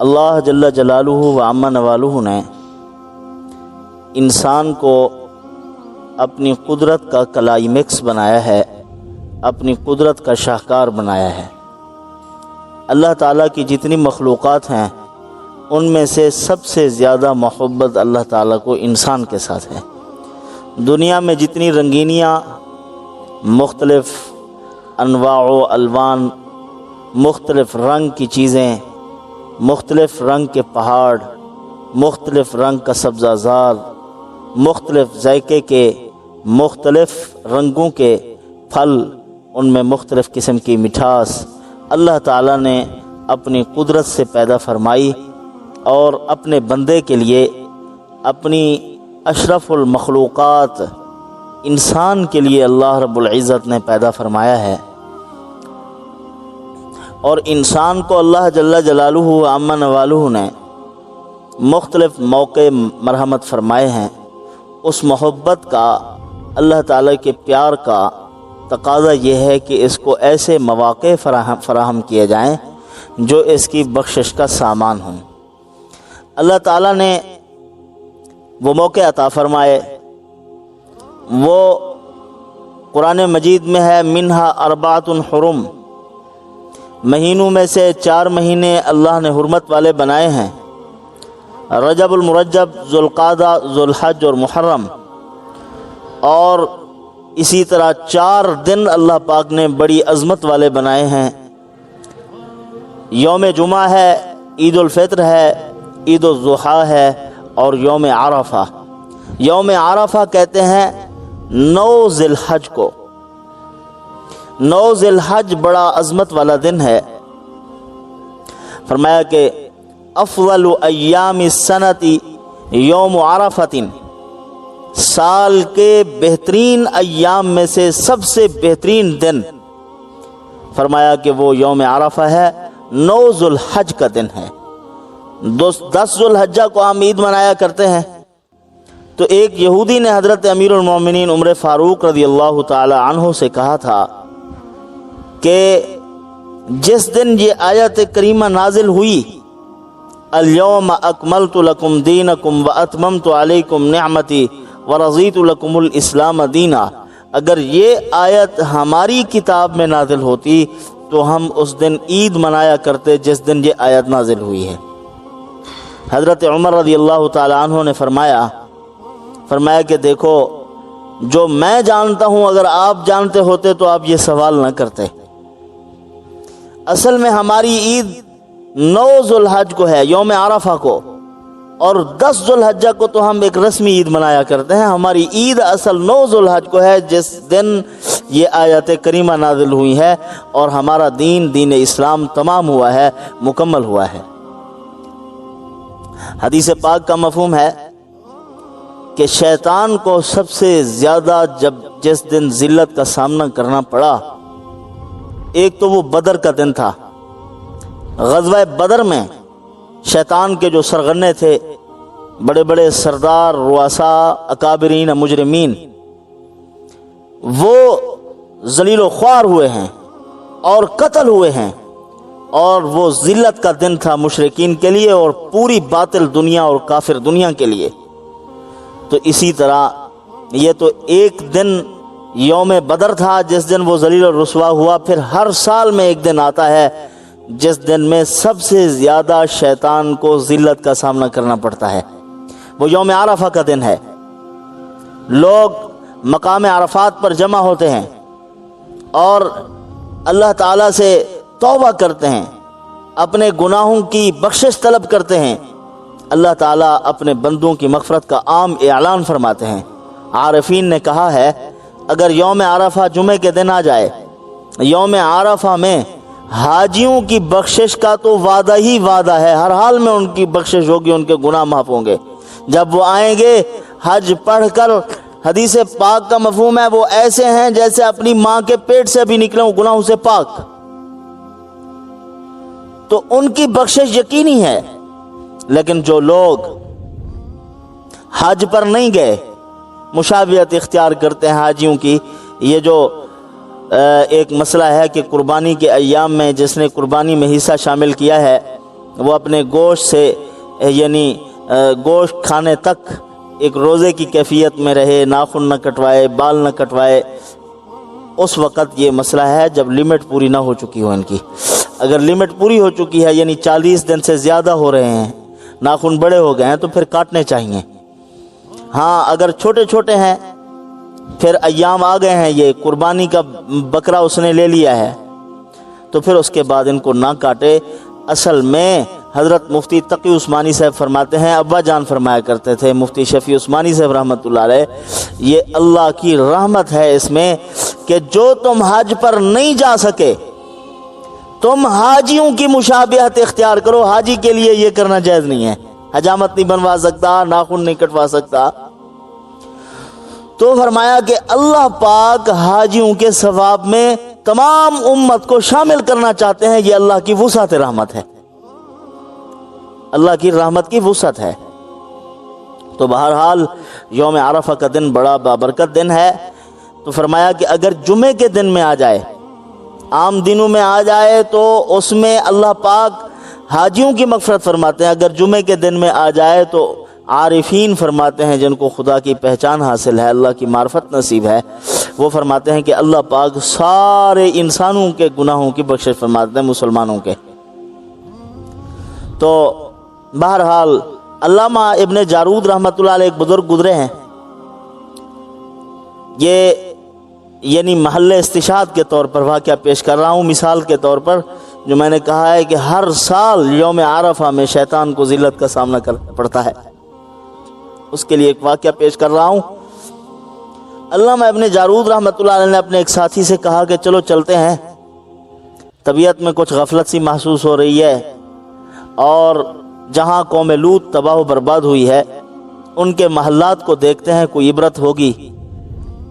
اللہ جل جلالہ و عم نوالہ نے انسان کو اپنی قدرت کا کلائمیکس بنایا ہے، اپنی قدرت کا شاہکار بنایا ہے۔ اللہ تعالیٰ کی جتنی مخلوقات ہیں ان میں سے سب سے زیادہ محبت اللہ تعالیٰ کو انسان کے ساتھ ہے۔ دنیا میں جتنی رنگینیاں، مختلف انواع و الوان، مختلف رنگ کی چیزیں، مختلف رنگ کے پہاڑ، مختلف رنگ کا سبزہ زار، مختلف ذائقے کے، مختلف رنگوں کے پھل، ان میں مختلف قسم کی مٹھاس اللہ تعالیٰ نے اپنی قدرت سے پیدا فرمائی اور اپنے بندے کے لیے اپنی اشرف المخلوقات انسان کے لیے اللہ رب العزت نے پیدا فرمایا ہے۔ اور انسان کو اللہ جل جلالہ و عم نوالہ نے مختلف موقع مرحمت فرمائے ہیں۔ اس محبت کا، اللہ تعالیٰ کے پیار کا تقاضا یہ ہے کہ اس کو ایسے مواقع فراہم کیے جائیں جو اس کی بخشش کا سامان ہوں۔ اللہ تعالیٰ نے وہ موقع عطا فرمائے، وہ قرآن مجید میں ہے، منہا اربعۃ حرم، مہینوں میں سے 4 مہینے اللہ نے حرمت والے بنائے ہیں، رجب المرجب، ذوالقعدہ، ذوالحج اور محرم۔ اور اسی طرح 4 دن اللہ پاک نے بڑی عظمت والے بنائے ہیں، یوم جمعہ ہے، عید الفطر ہے، عید الاضحیٰ ہے اور یوم عرفہ۔ یوم عرفہ کہتے ہیں 9 ذی الحج کو۔ 9 ذی الحج بڑا عظمت والا دن ہے۔ فرمایا کہ افضل ایام السنۃ یوم عرفۃ، سال کے بہترین ایام میں سے سب سے بہترین دن، فرمایا کہ وہ یوم عرفہ ہے، 9 ذی الحج کا دن ہے۔ 10 ذی الحجہ کو ہم عید منایا کرتے ہیں۔ تو ایک یہودی نے حضرت امیر المومنین عمر فاروق رضی اللہ تعالی عنہ سے کہا تھا کہ جس دن یہ آیت کریمہ نازل ہوئی، الیوم اکملت لکم دینکم واتممت علیکم نعمتی ورضیت لکم الاسلام دینا، اگر یہ آیت ہماری کتاب میں نازل ہوتی تو ہم اس دن عید منایا کرتے جس دن یہ آیت نازل ہوئی ہے۔ حضرت عمر رضی اللہ تعالی عنہ نے فرمایا کہ دیکھو، جو میں جانتا ہوں اگر آپ جانتے ہوتے تو آپ یہ سوال نہ کرتے۔ اصل میں ہماری عید 9 ذی الحج کو ہے، یوم عرفہ کو، اور 10 ذی الحجہ کو تو ہم ایک رسمی عید منایا کرتے ہیں۔ ہماری عید اصل 9 ذی الحج کو ہے، جس دن یہ آیت کریمہ نازل ہوئی ہے اور ہمارا دین اسلام تمام ہوا ہے، مکمل ہوا ہے۔ حدیث پاک کا مفہوم ہے کہ شیطان کو سب سے زیادہ جس دن ذلت کا سامنا کرنا پڑا، ایک تو وہ بدر کا دن تھا۔ غزوہ بدر میں شیطان کے جو سرغنے تھے، بڑے بڑے سردار، رؤساء، اکابرین، مجرمین، وہ ذلیل و خوار ہوئے ہیں اور قتل ہوئے ہیں، اور وہ ذلت کا دن تھا مشرکین کے لیے اور پوری باطل دنیا اور کافر دنیا کے لیے۔ تو اسی طرح یہ تو ایک دن یوم بدر تھا جس دن وہ ذلیل و رسوا ہوا، پھر ہر سال میں ایک دن آتا ہے جس دن میں سب سے زیادہ شیطان کو ذلت کا سامنا کرنا پڑتا ہے، وہ یوم عرفہ کا دن ہے۔ لوگ مقام عرفات پر جمع ہوتے ہیں اور اللہ تعالیٰ سے توبہ کرتے ہیں، اپنے گناہوں کی بخشش طلب کرتے ہیں۔ اللہ تعالیٰ اپنے بندوں کی مغفرت کا عام اعلان فرماتے ہیں۔ عارفین نے کہا ہے، اگر یوم عرفہ جمعے کے دن آ جائے، یوم عرفہ میں حاجیوں کی بخشش کا تو وعدہ ہی وعدہ ہے، ہر حال میں ان کی بخشش ہوگی، ان کے گناہ معاف ہوں گے۔ جب وہ آئیں گے حج پڑھ کر، حدیث پاک کا مفہوم ہے وہ ایسے ہیں جیسے اپنی ماں کے پیٹ سے بھی نکلے ہوں، گناہوں سے پاک، تو ان کی بخشش یقینی ہے۔ لیکن جو لوگ حج پر نہیں گئے، مشابہت اختیار کرتے ہیں حاجیوں کی، یہ جو ایک مسئلہ ہے کہ قربانی کے ایام میں جس نے قربانی میں حصہ شامل کیا ہے، وہ اپنے گوشت سے یعنی گوشت کھانے تک ایک روزے کی کیفیت میں رہے، ناخن نہ کٹوائے، بال نہ کٹوائے، اس وقت یہ مسئلہ ہے جب لمٹ پوری نہ ہو چکی ہو ان کی۔ اگر لمٹ پوری ہو چکی ہے یعنی 40 دن سے زیادہ ہو رہے ہیں، ناخن بڑے ہو گئے ہیں، تو پھر کاٹنے چاہیے۔ ہاں اگر چھوٹے چھوٹے ہیں، پھر ایام آ گئے ہیں، یہ قربانی کا بکرا اس نے لے لیا ہے، تو پھر اس کے بعد ان کو نہ کاٹے۔ اصل میں حضرت مفتی تقی عثمانی صاحب فرماتے ہیں، ابا جان فرمایا کرتے تھے مفتی شفیع عثمانی صاحب رحمۃ اللہ علیہ، یہ اللہ کی رحمت ہے اس میں کہ جو تم حج پر نہیں جا سکے، تم حاجیوں کی مشابہت اختیار کرو۔ حاجی کے لیے یہ کرنا جائز نہیں ہے، حجامت نہیں بنوا سکتا، ناخن نہیں کٹوا سکتا۔ تو فرمایا کہ اللہ پاک حاجیوں کے ثواب میں تمام امت کو شامل کرنا چاہتے ہیں، یہ اللہ کی وسعت رحمت ہے، اللہ کی رحمت کی وسعت ہے۔ تو بہرحال یوم عرفہ کا دن بڑا بابرکت دن ہے۔ تو فرمایا کہ اگر جمعے کے دن میں آ جائے، عام دنوں میں آ جائے تو اس میں اللہ پاک حاجیوں کی مغفرت فرماتے ہیں۔ اگر جمعے کے دن میں آ جائے تو عارفین فرماتے ہیں، جن کو خدا کی پہچان حاصل ہے، اللہ کی معرفت نصیب ہے، وہ فرماتے ہیں کہ اللہ پاک سارے انسانوں کے گناہوں کی بخشش فرماتے ہیں، مسلمانوں کے۔ تو بہرحال علامہ ابن جارود رحمۃ اللہ علیہ ایک بزرگ گزرے ہیں، یہ یعنی محل استشہاد کے طور پر واقعہ پیش کر رہا ہوں، مثال کے طور پر، جو میں نے کہا ہے کہ ہر سال یوم عرفہ میں شیطان کو ذلت کا سامنا کرنا پڑتا ہے، اس کے لیے ایک واقعہ پیش کر رہا ہوں۔ علامہ ابن جارود رحمۃ اللہ علیہ نے اپنے ایک ساتھی سے کہا کہ چلو چلتے ہیں، طبیعت میں کچھ غفلت سی محسوس ہو رہی ہے، اور جہاں قوم لوط تباہ و برباد ہوئی ہے ان کے محلات کو دیکھتے ہیں، کوئی عبرت ہوگی،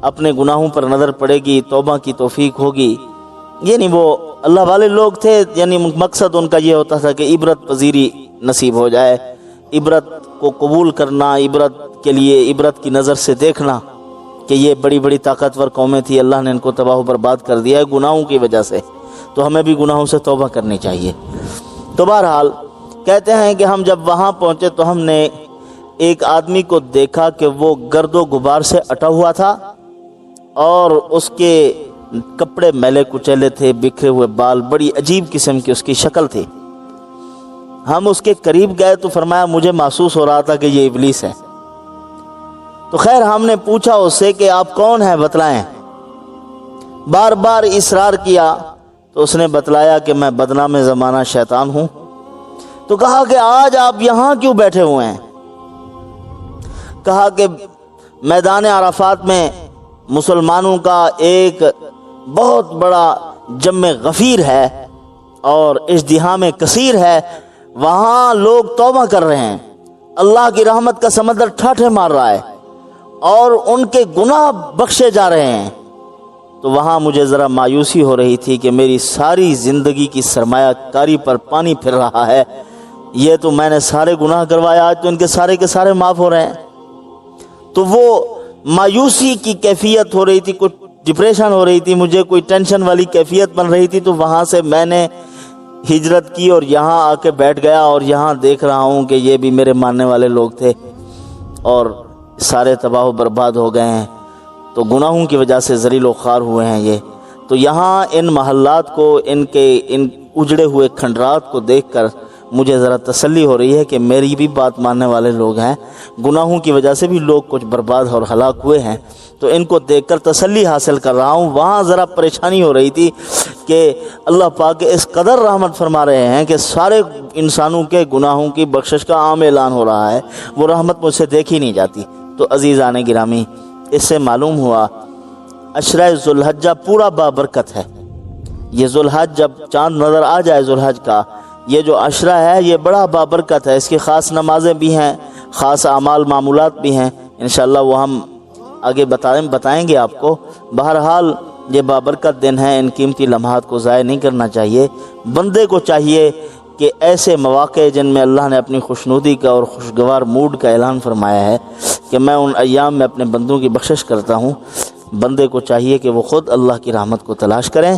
اپنے گناہوں پر نظر پڑے گی، توبہ کی توفیق ہوگی۔ یعنی وہ اللہ والے لوگ تھے، یعنی مقصد ان کا یہ ہوتا تھا کہ عبرت پذیری نصیب ہو جائے، عبرت کو قبول کرنا، عبرت کے لیے عبرت کی نظر سے دیکھنا کہ یہ بڑی بڑی طاقتور قومیں تھی، اللہ نے ان کو تباہ و برباد کر دیا ہے گناہوں کی وجہ سے، تو ہمیں بھی گناہوں سے توبہ کرنی چاہیے۔ تو بہرحال کہتے ہیں کہ ہم جب وہاں پہنچے تو ہم نے ایک آدمی کو دیکھا کہ وہ گرد و غبار سے اٹا ہوا تھا، اور اس کے کپڑے میلے کچیلے تھے، بکھرے ہوئے بال، بڑی عجیب قسم کی اس کی شکل تھی۔ ہم اس کے قریب گئے تو فرمایا مجھے محسوس ہو رہا تھا کہ یہ ابلیس ہے۔ تو خیر ہم نے پوچھا اس سے کہ آپ کون ہیں، بتلائیں۔ بار بار اصرار کیا تو اس نے بتلایا کہ میں بدنام زمانہ شیطان ہوں۔ تو کہا کہ آج آپ یہاں کیوں بیٹھے ہوئے ہیں؟ کہا کہ میدان عرفات میں مسلمانوں کا ایک بہت بڑا جمع غفیر ہے اور ازدحام کثیر ہے، وہاں لوگ توبہ کر رہے ہیں، اللہ کی رحمت کا سمندر ٹھاٹھے مار رہا ہے اور ان کے گناہ بخشے جا رہے ہیں۔ تو وہاں مجھے ذرا مایوسی ہو رہی تھی کہ میری ساری زندگی کی سرمایہ کاری پر پانی پھر رہا ہے، یہ تو میں نے سارے گناہ کروائے، آج تو ان کے سارے معاف ہو رہے ہیں۔ تو وہ مایوسی کی کیفیت ہو رہی تھی، کچھ ڈپریشن ہو رہی تھی، مجھے کوئی ٹینشن والی کیفیت بن رہی تھی۔ تو وہاں سے میں نے ہجرت کی اور یہاں آ کے بیٹھ گیا، اور یہاں دیکھ رہا ہوں کہ یہ بھی میرے ماننے والے لوگ تھے اور سارے تباہ و برباد ہو گئے ہیں، تو گناہوں کی وجہ سے ذلیل و خوار ہوئے ہیں یہ۔ تو یہاں ان محلات کو، ان اجڑے ہوئے کھنڈرات کو دیکھ کر مجھے ذرا تسلی ہو رہی ہے کہ میری بھی بات ماننے والے لوگ ہیں، گناہوں کی وجہ سے بھی لوگ کچھ برباد اور ہلاک ہوئے ہیں، تو ان کو دیکھ کر تسلی حاصل کر رہا ہوں۔ وہاں ذرا پریشانی ہو رہی تھی کہ اللہ پاک اس قدر رحمت فرما رہے ہیں کہ سارے انسانوں کے گناہوں کی بخشش کا عام اعلان ہو رہا ہے، وہ رحمت مجھ سے دیکھی نہیں جاتی۔ تو عزیزان گرامی، اس سے معلوم ہوا عشرہ ذوالحجہ پورا بابرکت ہے۔ یہ ذوالحج جب چاند نظر آ جائے ذوالحج کا، یہ جو عشرہ ہے یہ بڑا بابرکت ہے، اس کی خاص نمازیں بھی ہیں، خاص اعمال معمولات بھی ہیں، انشاءاللہ وہ ہم آگے بتائیں گے آپ کو۔ بہرحال یہ بابرکت دن ہے، ان قیمتی لمحات کو ضائع نہیں کرنا چاہیے۔ بندے کو چاہیے کہ ایسے مواقع جن میں اللہ نے اپنی خوشنودی کا اور خوشگوار موڈ کا اعلان فرمایا ہے کہ میں ان ایام میں اپنے بندوں کی بخشش کرتا ہوں، بندے کو چاہیے کہ وہ خود اللہ کی رحمت کو تلاش کریں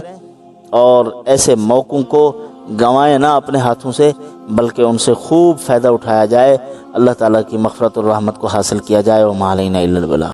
اور ایسے موقعوں کو گنوائے نہ اپنے ہاتھوں سے، بلکہ ان سے خوب فائدہ اٹھایا جائے، اللہ تعالیٰ کی مغفرت اور رحمت کو حاصل کیا جائے۔ وما علینا الا البلاغ۔